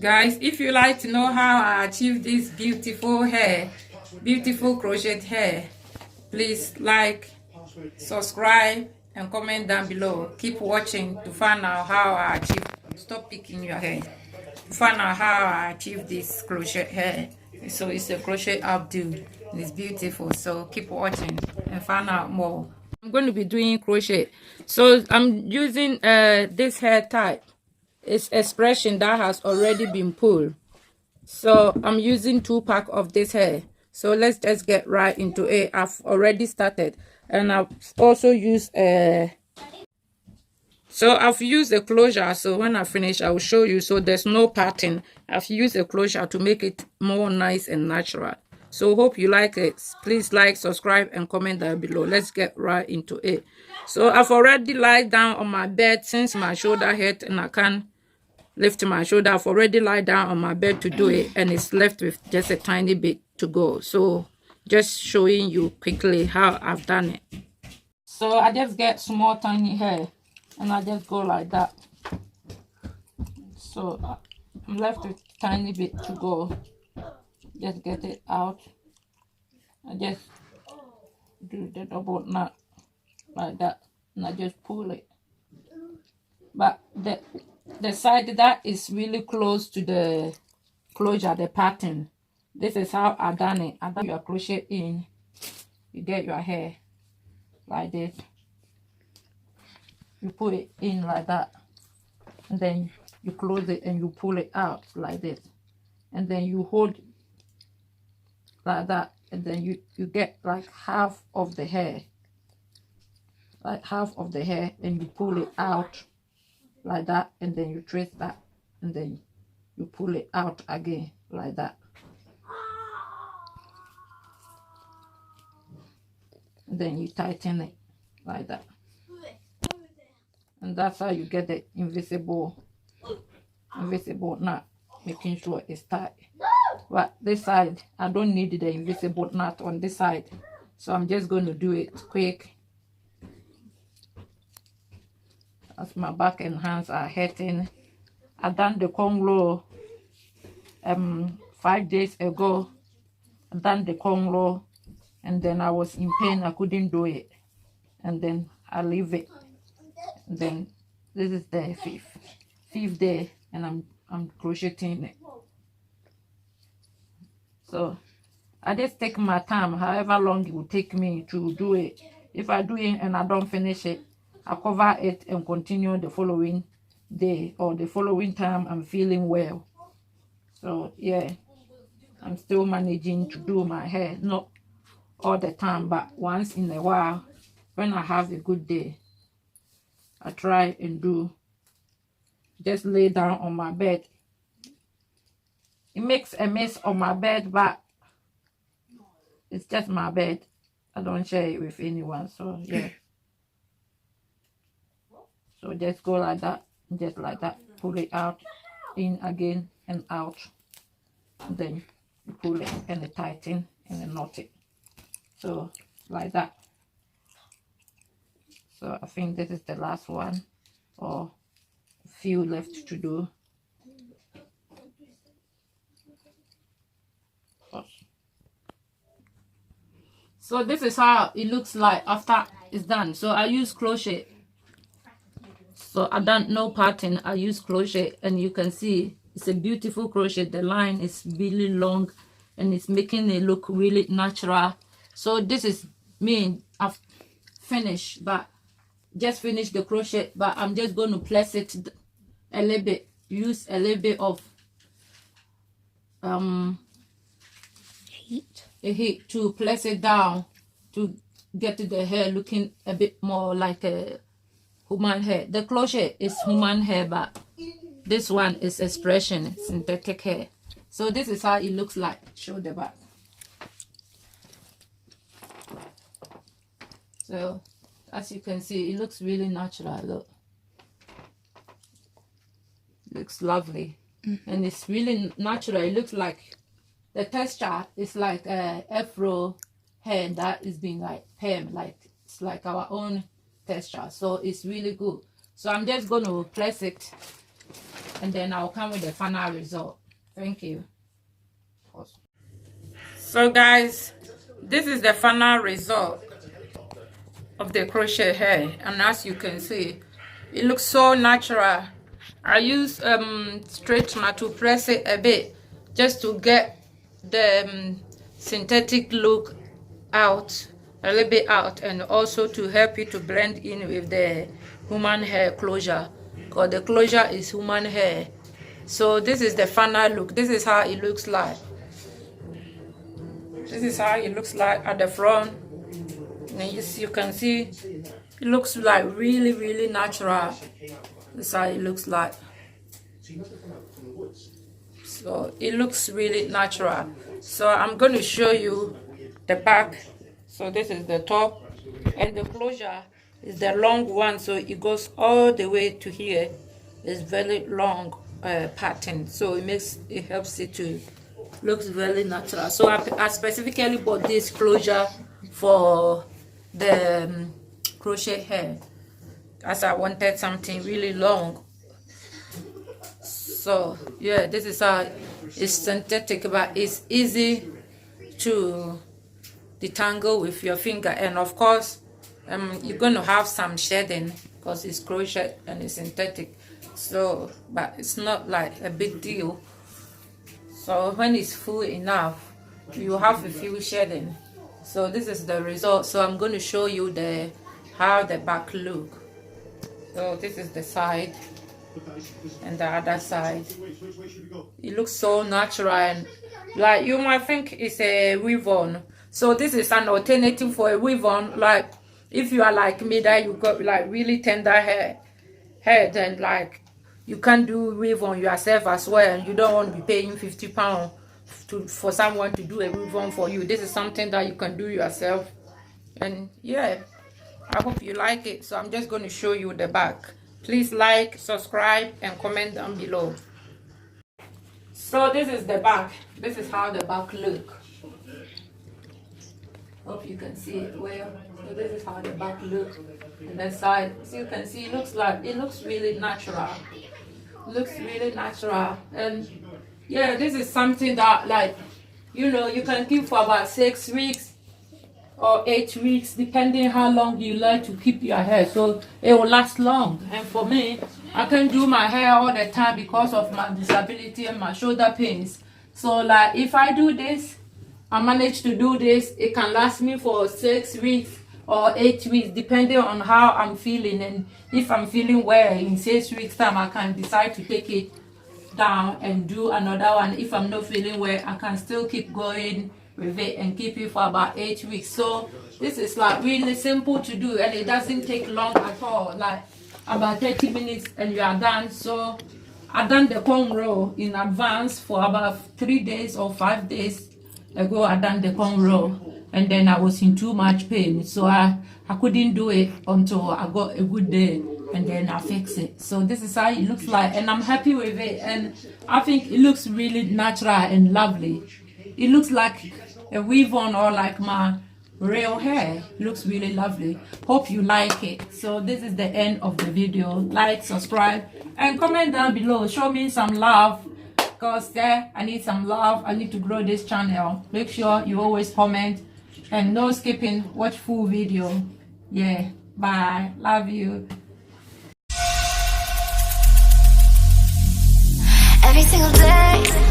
Guys, if you like to know how I achieve this beautiful hair, beautiful crochet hair, please like, subscribe and comment down below. Keep watching to find out how I achieve. Stop picking your hair. To find out how I achieve this crochet hair. So it's a crochet updo. It's beautiful. So keep watching and find out more. I'm going to be doing crochet. So I'm using this hair type. It's expression that has already been pulled. So I'm using 2 packs of this hair. So let's just get right into it. I've already started, and I've also used I've used a closure. So when I finish, I will show you. So there's no pattern. I've used a closure to make it more nice and natural. So hope you like it. Please like, subscribe and comment down below. Let's get right into it. So I've already lied down on my bed since my shoulder hurt and I can't lift my shoulder. I've already lied down on my bed to do it, and it's left with just a tiny bit to go. So just showing you quickly how I've done it. So I just get small tiny hair and I just go like that. So I'm left with a tiny bit to go. Just get it out. I just do the double knot like that, and I just pull it. But the side that is really close to the closure, the pattern, this is how I done it. I done your crochet in, you get your hair like this, you put it in like that, and then you close it and you pull it out like this, and then you hold like that, and then you get like half of the hair, and you pull it out like that, and then you trace that, and then you pull it out again like that, and then you tighten it like that, and that's how you get the invisible knot, making sure it's tight. But this side, I don't need the invisible knot on this side, so I'm just going to do it quick. As my back and hands are hurting. I done the Congo 5 days ago. I done the Congo, and then I was in pain. I couldn't do it, and then I leave it. And then this is the fifth day, and I'm crocheting it. So I just take my time, however long it will take me to do it. If I do it and I don't finish it, I cover it and continue the following day or the following time I'm feeling well. So yeah, I'm still managing to do my hair, not all the time, but once in a while when I have a good day, I try and do, just lay down on my bed. It makes a mess on my bed, but it's just my bed. I don't share it with anyone, so yeah. So just go like that, just like that, pull it out, in again and out, and then you pull it and tighten and knot it. So like that. So I think this is the last one, or a few left to do. So this is how it looks like after it's done. So I use crochet. So I done no pattern, I use crochet, and you can see it's a beautiful crochet. The line is really long and it's making it look really natural. So this is me. I've finished, but just finished the crochet, but I'm just going to place it a little bit, use a little bit of heat to place it down to get the hair looking a bit more like a human hair. The crochet is human hair, but this one is expression, synthetic hair. So this is how it looks like. Show the back. So as you can see, it looks really natural. Look, it looks lovely, and it's really natural. It looks like the texture is like a afro hair that is being like perm, like it's like our own texture. So it's really good. So I'm just going to place it and then I'll come with the final result. Thank you. So guys, this is the final result of the crochet hair, and as you can see, it looks so natural. I use straightener to press it a bit just to get the synthetic look out, a little bit out, and also to help you to blend in with the human hair closure, because the closure is human hair. So this is the final look. This is how it looks like. This is how it looks like at the front. And you can see it looks like really natural. This is how it looks like. So it looks really natural. So I'm going to show you the back. So this is the top, and the closure is the long one, so it goes all the way to here. It's very long pattern, so it helps it to looks very natural. So I specifically bought this closure for the crochet hair, as I wanted something really long. So yeah, this is how it's synthetic, but it's easy to detangle with your finger. And of course you're going to have some shedding because it's crochet and it's synthetic, so but it's not like a big deal. So when it's full enough, you have a few shedding. So this is the result. So I'm going to show you how the back look. So this is the side and the other side. It looks so natural, and like you might think it's a weave-on. So this is an alternative for a weave-on. Like if you are like me, that you got like really tender hair, then like you can do weave-on yourself as well, and you don't want to be paying £50 for someone to do a weave-on for you. This is something that you can do yourself, and yeah, I hope you like it. So I'm just going to show you the back. Please like, subscribe, and comment down below. So this is the back. This is how the back look. Hope you can see it well. So this is how the back looks. And the side, so you can see, it looks really natural. Looks really natural. And yeah, this is something that, like, you know, you can keep for about 6 weeks or 8 weeks, depending how long you like to keep your hair, so it will last long. And for me, I can do my hair all the time because of my disability and my shoulder pains. So like if I do this, I manage to do this, it can last me for 6 weeks or 8 weeks, depending on how I'm feeling. And if I'm feeling well, in 6 weeks time, I can decide to take it down and do another one. If I'm not feeling well, I can still keep going with it and keep it for about 8 weeks. So this is like really simple to do, and it doesn't take long at all, like about 30 minutes and you are done. So I done the comb roll in advance for about 3 days or 5 days ago. I done the comb roll, and then I was in too much pain, so I couldn't do it until I got a good day, and then I fix it. So this is how it looks like, and I'm happy with it, and I think it looks really natural and lovely. It looks like a weave-on or like my real hair. It looks really lovely. Hope you like it. So this is the end of the video. Like, subscribe, and comment down below. Show me some love, because I need some love. I need to grow this channel. Make sure you always comment, and no skipping. Watch full video. Yeah, bye. Love you. Every single day